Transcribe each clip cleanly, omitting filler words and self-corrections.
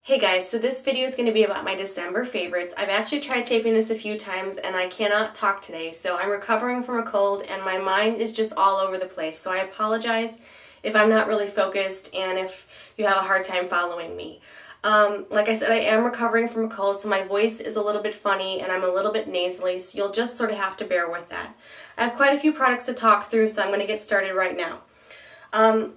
Hey guys, so this video is going to be about my December favorites. I've actually tried taping this a few times and I cannot talk today, so I'm recovering from a cold and my mind is just all over the place, so I apologize if I'm not really focused and if you have a hard time following me. Like I said, I am recovering from a cold, so my voice is a little bit funny and I'm a little bit nasally, so you'll just sort of have to bear with that. I have quite a few products to talk through, so I'm going to get started right now.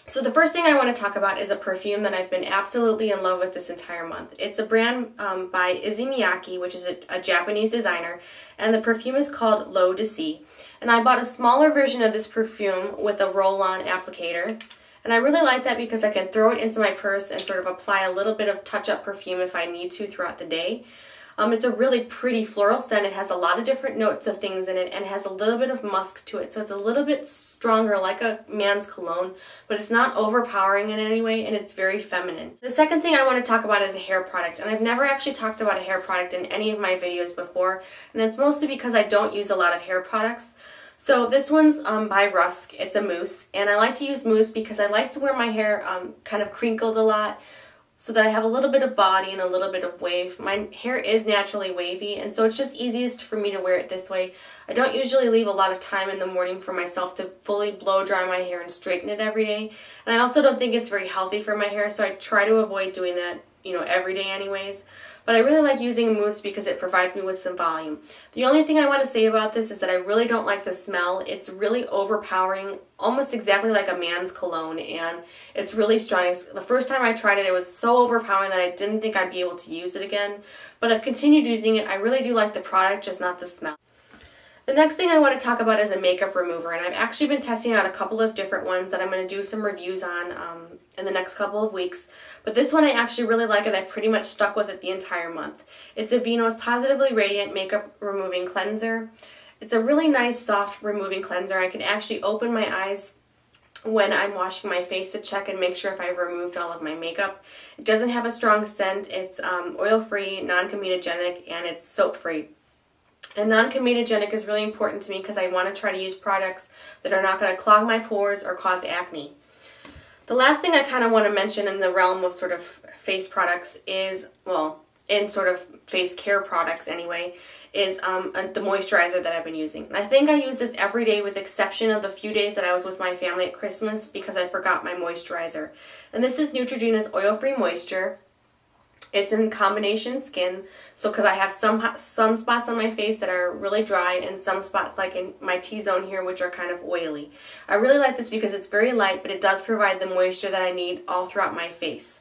So the first thing I want to talk about is a perfume that I've been absolutely in love with this entire month. It's a brand by Miyake, which is a Japanese designer, and the perfume is called Lotus. And I bought a smaller version of this perfume with a roll-on applicator. And I really like that because I can throw it into my purse and sort of apply a little bit of touch-up perfume if I need to throughout the day. It's a really pretty floral scent. It has a lot of different notes of things in it and it has a little bit of musk to it. So it's a little bit stronger, like a man's cologne, but it's not overpowering in any way and it's very feminine. The second thing I want to talk about is a hair product. And I've never actually talked about a hair product in any of my videos before. And that's mostly because I don't use a lot of hair products. So this one's by Rusk. It's a mousse. And I like to use mousse because I like to wear my hair kind of crinkled a lot, so that I have a little bit of body and a little bit of wave. My hair is naturally wavy, and so it's just easiest for me to wear it this way. I don't usually leave a lot of time in the morning for myself to fully blow dry my hair and straighten it every day. And I also don't think it's very healthy for my hair, so I try to avoid doing that, every day anyways. But I really like using a mousse because it provides me with some volume. The only thing I want to say about this is that I really don't like the smell. It's really overpowering, almost exactly like a man's cologne, and it's really strong. The first time I tried it, it was so overpowering that I didn't think I'd be able to use it again. But I've continued using it. I really do like the product, just not the smell. The next thing I want to talk about is a makeup remover, and I've actually been testing out a couple of different ones that I'm going to do some reviews on in the next couple of weeks. But this one I actually really like and I pretty much stuck with it the entire month. It's Aveeno's Positively Radiant Makeup Removing Cleanser. It's a really nice soft removing cleanser. I can actually open my eyes when I'm washing my face to check and make sure if I've removed all of my makeup. It doesn't have a strong scent. It's oil-free, non-comedogenic, and it's soap-free. And non-comedogenic is really important to me because I want to try to use products that are not going to clog my pores or cause acne. The last thing I kind of want to mention in the realm of sort of face products is, well, in sort of face care products anyway, is the moisturizer that I've been using. And I think I use this every day with the exception of the few days that I was with my family at Christmas because I forgot my moisturizer. And this is Neutrogena's Oil-Free Moisture. It's in combination skin, so because I have some spots on my face that are really dry and some spots like in my T-zone here which are kind of oily. I really like this because it's very light, but it does provide the moisture that I need all throughout my face.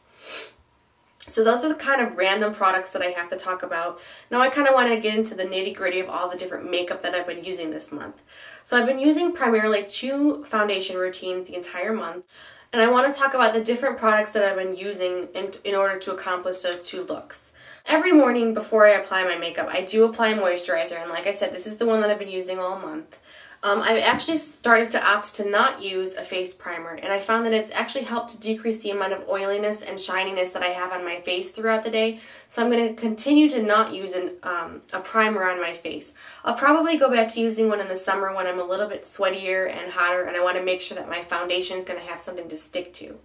So those are the kind of random products that I have to talk about. Now I kind of want to get into the nitty-gritty of all the different makeup that I've been using this month. So I've been using primarily 2 foundation routines the entire month. And I want to talk about the different products that I've been using in order to accomplish those 2 looks. Every morning before I apply my makeup, I do apply moisturizer, and like I said, this is the one that I've been using all month. I've actually started to opt to not use a face primer, and I found that it's actually helped to decrease the amount of oiliness and shininess that I have on my face throughout the day, so I'm going to continue to not use a primer on my face. I'll probably go back to using one in the summer when I'm a little bit sweatier and hotter, and I want to make sure that my foundation is going to have something to stick to.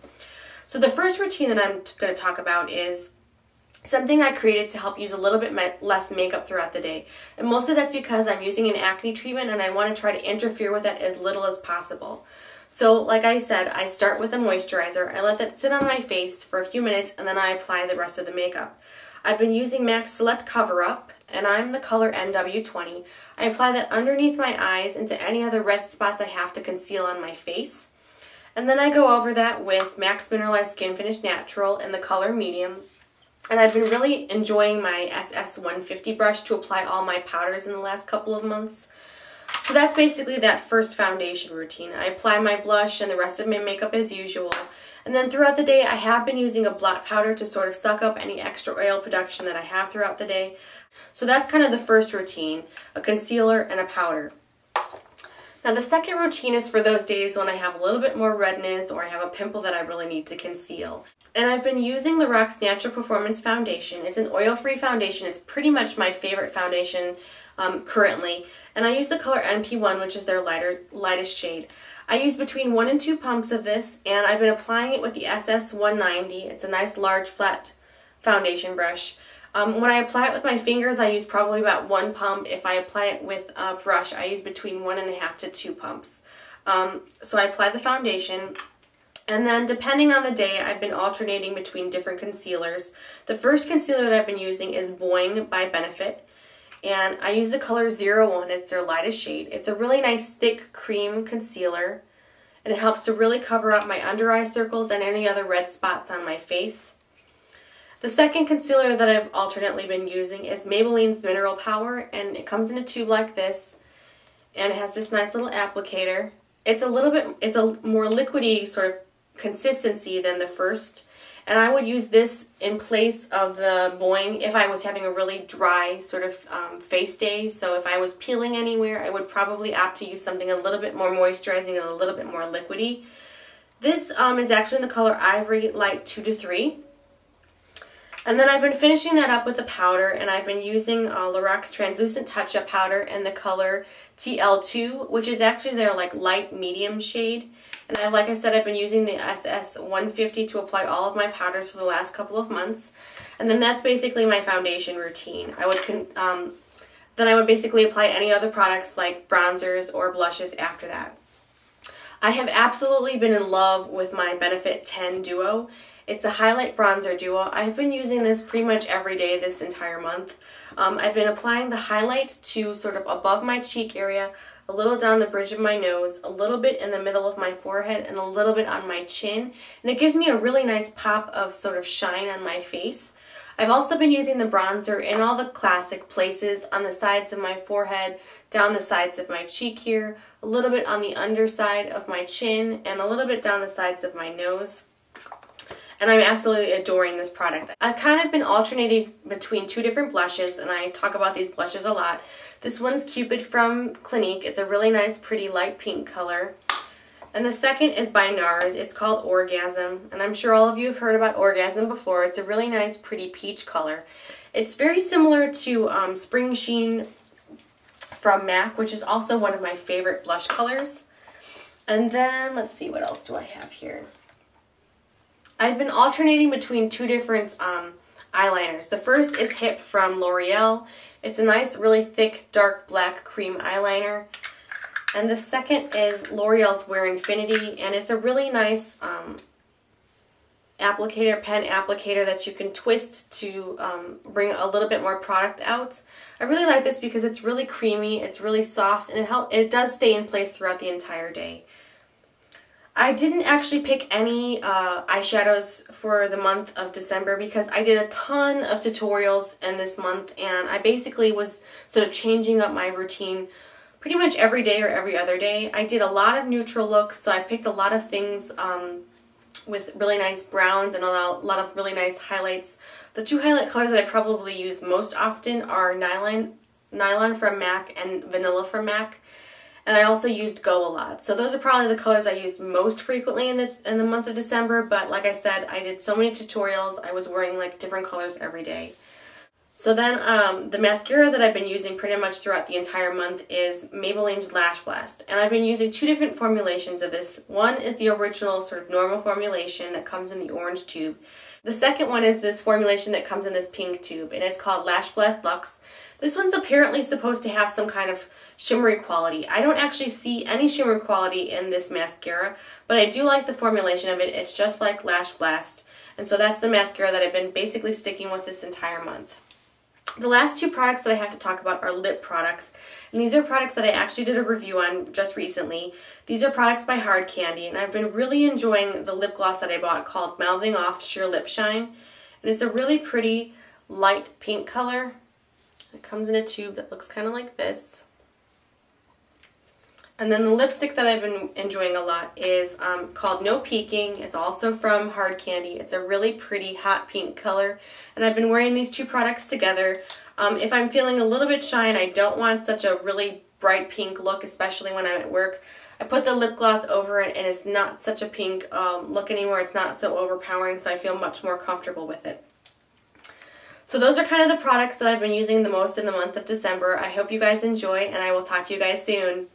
So the first routine that I'm going to talk about is something I created to help use a little bit less makeup throughout the day. And mostly that's because I'm using an acne treatment and I want to try to interfere with it as little as possible. So like I said, I start with a moisturizer. I let that sit on my face for a few minutes and then I apply the rest of the makeup. I've been using MAC Select Coverup and I'm the color NW20. I apply that underneath my eyes into any other red spots I have to conceal on my face. And then I go over that with MAC's Mineralize Skinfinish Natural in the color Medium. And I've been really enjoying my SS150 brush to apply all my powders in the last couple of months. So that's basically that first foundation routine. I apply my blush and the rest of my makeup as usual. And then throughout the day I have been using a blot powder to sort of suck up any extra oil production that I have throughout the day. So that's kind of the first routine, a concealer and a powder. Now the second routine is for those days when I have a little bit more redness or I have a pimple that I really need to conceal. And I've been using Lorac's Natural Performance Foundation. It's an oil-free foundation. It's pretty much my favorite foundation currently. And I use the color NP1, which is their lightest shade. I use between 1 and 2 pumps of this, and I've been applying it with the SS190. It's a nice large flat foundation brush. When I apply it with my fingers, I use probably about 1 pump. If I apply it with a brush, I use between 1.5 to 2 pumps. So I apply the foundation, and then depending on the day, I've been alternating between different concealers. The first concealer that I've been using is Boi-ing by Benefit, and I use the color 01. It's their lightest shade. It's a really nice thick cream concealer, and it helps to really cover up my under eye circles and any other red spots on my face. The second concealer that I've alternately been using is Maybelline's Mineral Power, and it comes in a tube like this, and it has this nice little applicator. It's a more liquidy sort of consistency than the first, and I would use this in place of the Boi-ing if I was having a really dry sort of face day. So if I was peeling anywhere, I would probably opt to use something a little bit more moisturizing and a little bit more liquidy. This is actually in the color Ivory Light 2 to 3. And then I've been finishing that up with a powder, and I've been using Lorac's Translucent Touch-Up Powder in the color TL2, which is actually their like light medium shade. And like I said, I've been using the SS150 to apply all of my powders for the last couple of months. And then that's basically my foundation routine. Then I would basically apply any other products like bronzers or blushes after that. I have absolutely been in love with my Benefit 10 Duo. It's a highlight bronzer duo. I've been using this pretty much every day this entire month. I've been applying the highlight to sort of above my cheek area, a little down the bridge of my nose, a little bit in the middle of my forehead, and a little bit on my chin. And it gives me a really nice pop of sort of shine on my face. I've also been using the bronzer in all the classic places, on the sides of my forehead, down the sides of my cheek here, a little bit on the underside of my chin, and a little bit down the sides of my nose. And I'm absolutely adoring this product. I've kind of been alternating between 2 different blushes, and I talk about these blushes a lot. This one's Cupid from Clinique. It's a really nice, pretty light pink color. And the second is by Nars. It's called Orgasm, and I'm sure all of you have heard about Orgasm before. It's a really nice, pretty peach color. It's very similar to Spring Sheen from MAC, which is also one of my favorite blush colors. And then, let's see, what else do I have here? I've been alternating between 2 different eyeliners. The first is Hip from Loreal. It's a nice, really thick, dark black cream eyeliner. And the second is L'Oreal's Wear Infinity, and it's a really nice pen applicator that you can twist to bring a little bit more product out. I really like this because it's really creamy, it's really soft, and it does stay in place throughout the entire day. I didn't actually pick any eyeshadows for the month of December because I did a ton of tutorials in this month, and I basically was sort of changing up my routine pretty much every day or every other day. I did a lot of neutral looks, so I picked a lot of things with really nice browns and a lot of really nice highlights. The 2 highlight colors that I probably use most often are Nylon from MAC and Vanilla from MAC. And I also used Go a lot. So those are probably the colors I used most frequently in the month of December. But like I said, I did so many tutorials. I was wearing like different colors every day. So then the mascara that I've been using pretty much throughout the entire month is Maybelline's Lash Blast. And I've been using 2 different formulations of this. One is the original sort of normal formulation that comes in the orange tube. The second one is this formulation that comes in this pink tube, and it's called Lash Blast Luxe. This one's apparently supposed to have some kind of shimmery quality. I don't actually see any shimmer quality in this mascara, but I do like the formulation of it. It's just like Lash Blast. And so that's the mascara that I've been basically sticking with this entire month. The last 2 products that I have to talk about are lip products. And these are products that I actually did a review on just recently. These are products by Hard Candy, and I've been really enjoying the lip gloss that I bought called Mouthing Off Sheer Lip Shine. And it's a really pretty light pink color. It comes in a tube that looks kind of like this. And then the lipstick that I've been enjoying a lot is called No Peeking. It's also from Hard Candy. It's a really pretty hot pink color. And I've been wearing these 2 products together. If I'm feeling a little bit shy and I don't want such a really bright pink look, especially when I'm at work, I put the lip gloss over it, and it's not such a pink look anymore. It's not so overpowering, so I feel much more comfortable with it. So those are kind of the products that I've been using the most in the month of December. I hope you guys enjoy, and I will talk to you guys soon.